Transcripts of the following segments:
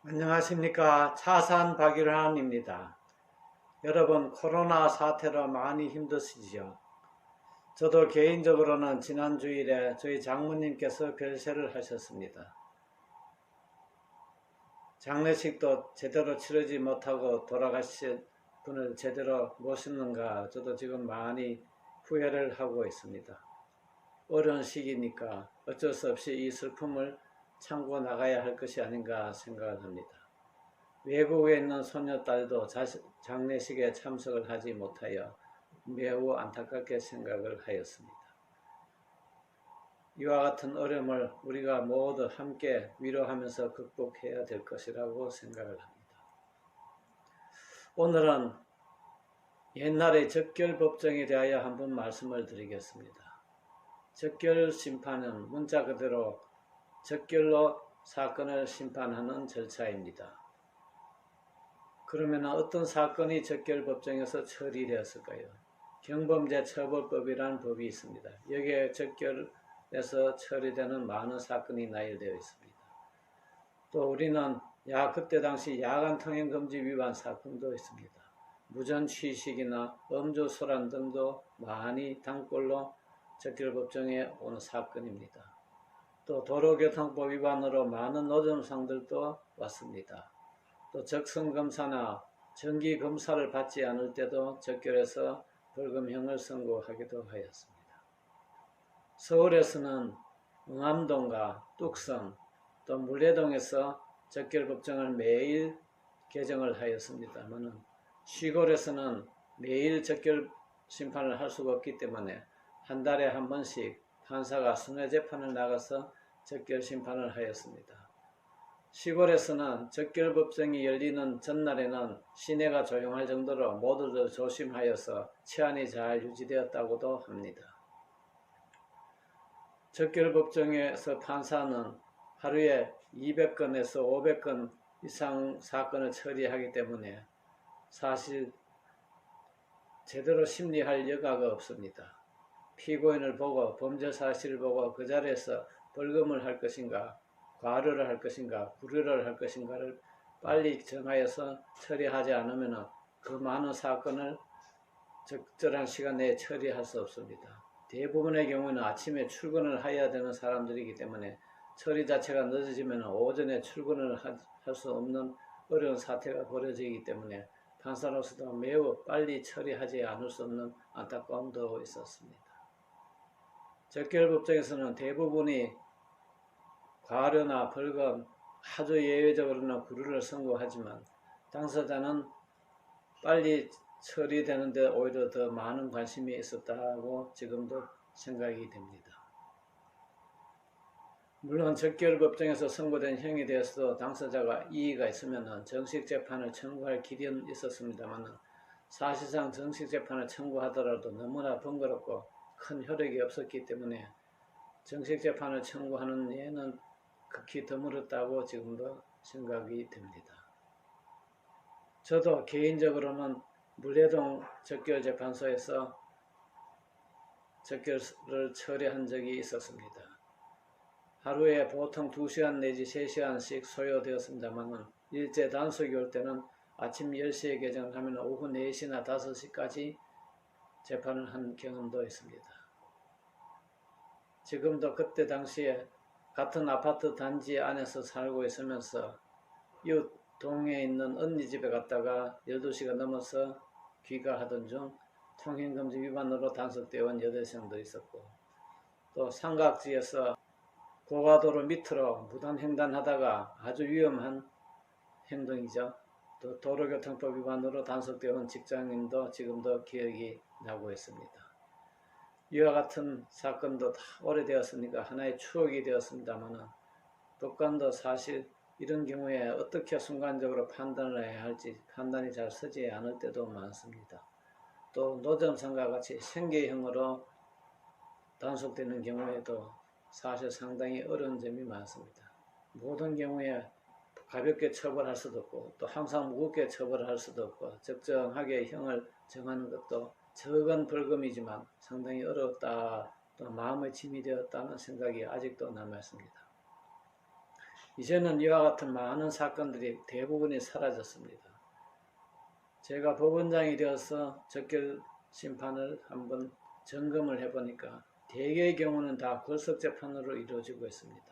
안녕하십니까. 차산 박일환입니다. 여러분, 코로나 사태로 많이 힘드시죠? 저도 개인적으로는 지난 주일에 저희 장모님께서 별세를 하셨습니다. 장례식도 제대로 치르지 못하고 돌아가신 분을 제대로 모셨는가 저도 지금 많이 후회를 하고 있습니다. 어려운 시기니까 어쩔 수 없이 이 슬픔을 참고 나가야 할 것이 아닌가 생각을 합니다. 외국에 있는 손녀딸도 장례식에 참석을 하지 못하여 매우 안타깝게 생각을 하였습니다. 이와 같은 어려움을 우리가 모두 함께 위로하면서 극복해야 될 것이라고 생각을 합니다. 오늘은 옛날의 적결법정에 대하여 한번 말씀을 드리겠습니다. 적결심판은 문자 그대로 적결로 사건을 심판하는 절차입니다. 그러면 어떤 사건이 적결법정에서 처리되었을까요? 경범죄처벌법이라는 법이 있습니다. 여기에 적결에서 처리되는 많은 사건이 나열되어 있습니다. 또 우리는 그때 당시 야간통행금지 위반 사건도 있습니다. 무전취식이나 음주소란 등도 많이 단골로 적결법정에 오는 사건입니다. 또 도로교통법 위반으로 많은 노점상들도 왔습니다. 또 적성검사나 정기검사를 받지 않을 때도 적결해서 벌금형을 선고하기도 하였습니다. 서울에서는 응암동과 뚝섬 또 물레동에서 적결법정을 매일 개정을 하였습니다만 시골에서는 매일 적결 심판을 할 수가 없기 때문에 한 달에 한 번씩 판사가 순회재판을 나가서 적결 심판을 하였습니다. 시골에서는 적결법정이 열리는 전날에는 시내가 조용할 정도로 모두들 조심하여서 치안이 잘 유지되었다고도 합니다. 적결법정에서 판사는 하루에 200건에서 500건 이상 사건을 처리하기 때문에 사실 제대로 심리할 여가가 없습니다. 피고인을 보고 범죄 사실을 보고 그 자리에서 벌금을 할 것인가 과료를 할 것인가 구류를 할 것인가를 빨리 정하여서 처리하지 않으면 그 많은 사건을 적절한 시간 내에 처리할 수 없습니다. 대부분의 경우는 아침에 출근을 해야 되는 사람들이기 때문에 처리 자체가 늦어지면 오전에 출근을 할 수 없는 어려운 사태가 벌어지기 때문에 판사로서도 매우 빨리 처리하지 않을 수 없는 안타까움도 있었습니다. 적결법정에서는 대부분이 과료나 벌금, 아주 예외적으로는 구류를 선고하지만 당사자는 빨리 처리되는데 오히려 더 많은 관심이 있었다고 지금도 생각이 됩니다. 물론 적결법정에서 선고된 형에 대해서도 당사자가 이의가 있으면 정식 재판을 청구할 길은 있었습니다만 사실상 정식 재판을 청구하더라도 너무나 번거롭고 큰 효력이 없었기 때문에 정식 재판을 청구하는 예는 극히 드물었다고 지금도 생각이 됩니다. 저도 개인적으로는 물레동 적결재판소에서 적결을 처리한 적이 있었습니다. 하루에 보통 2시간 내지 3시간씩 소요되었습니다만 일제 단속이 올 때는 아침 10시에 개정을 하면 오후 4시나 5시까지 재판을 한 경험도 있습니다. 지금도 그때 당시에 같은 아파트 단지 안에서 살고 있으면서 이웃 동에 있는 언니 집에 갔다가 12시가 넘어서 귀가하던 중 통행금지 위반으로 단속되어 온 여대생도 있었고 또 삼각지에서 고가도로 밑으로 무단횡단하다가 아주 위험한 행동이죠. 또 도로교통법 위반으로 단속되어 온 직장인도 지금도 기억이 나고 있습니다. 이와 같은 사건도 다 오래되었으니까 하나의 추억이 되었습니다만 법관도 사실 이런 경우에 어떻게 순간적으로 판단을 해야 할지 판단이 잘 서지 않을 때도 많습니다. 또 노점상과 같이 생계형으로 단속되는 경우에도 사실 상당히 어려운 점이 많습니다. 모든 경우에 가볍게 처벌할 수도 없고 또 항상 무겁게 처벌할 수도 없고 적정하게 형을 정하는 것도 적은 벌금이지만 상당히 어렵다 또 마음의 짐이 되었다는 생각이 아직도 남아있습니다. 이제는 이와 같은 많은 사건들이 대부분이 사라졌습니다. 제가 법원장이 되어서 적결 심판을 한번 점검을 해보니까 대개의 경우는 다 골석재판으로 이루어지고 있습니다.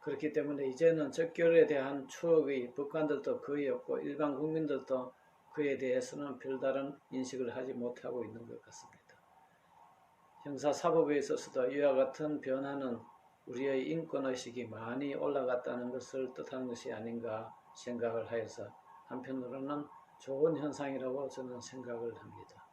그렇기 때문에 이제는 적결에 대한 추억의 법관들도 거의 없고 일반 국민들도 그에 대해서는 별다른 인식을 하지 못하고 있는 것 같습니다. 형사사법에 있어서도 이와 같은 변화는 우리의 인권의식이 많이 올라갔다는 것을 뜻하는 것이 아닌가 생각을 하여서 한편으로는 좋은 현상이라고 저는 생각을 합니다.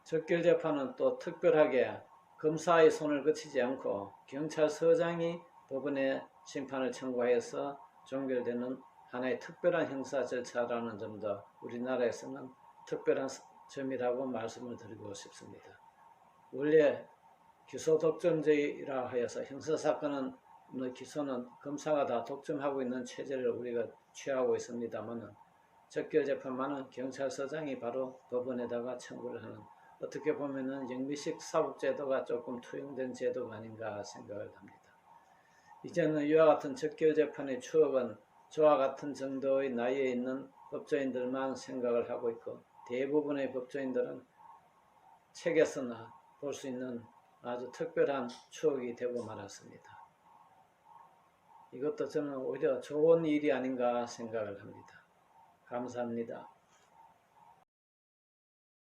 적결재판은 또 특별하게 검사의 손을 거치지 않고 경찰서장이 법원에 심판을 청구하여서 종결되는 하나의 특별한 형사 절차라는 점도 우리나라에서는 특별한 점이라고 말씀을 드리고 싶습니다. 원래 기소독점제라 하여서 형사사건은 기소는 검사가 다 독점하고 있는 체제를 우리가 취하고 있습니다만 적결재판만은 경찰서장이 바로 법원에다가 청구를 하는, 어떻게 보면은 영미식 사법제도가 조금 투영된 제도가 아닌가 생각을 합니다. 이제는 이와 같은 적결재판의 추억은 저와 같은 정도의 나이에 있는 법조인들만 생각을 하고 있고 대부분의 법조인들은 책에서나 볼 수 있는 아주 특별한 추억이 되고 말았습니다. 이것도 저는 오히려 좋은 일이 아닌가 생각을 합니다. 감사합니다.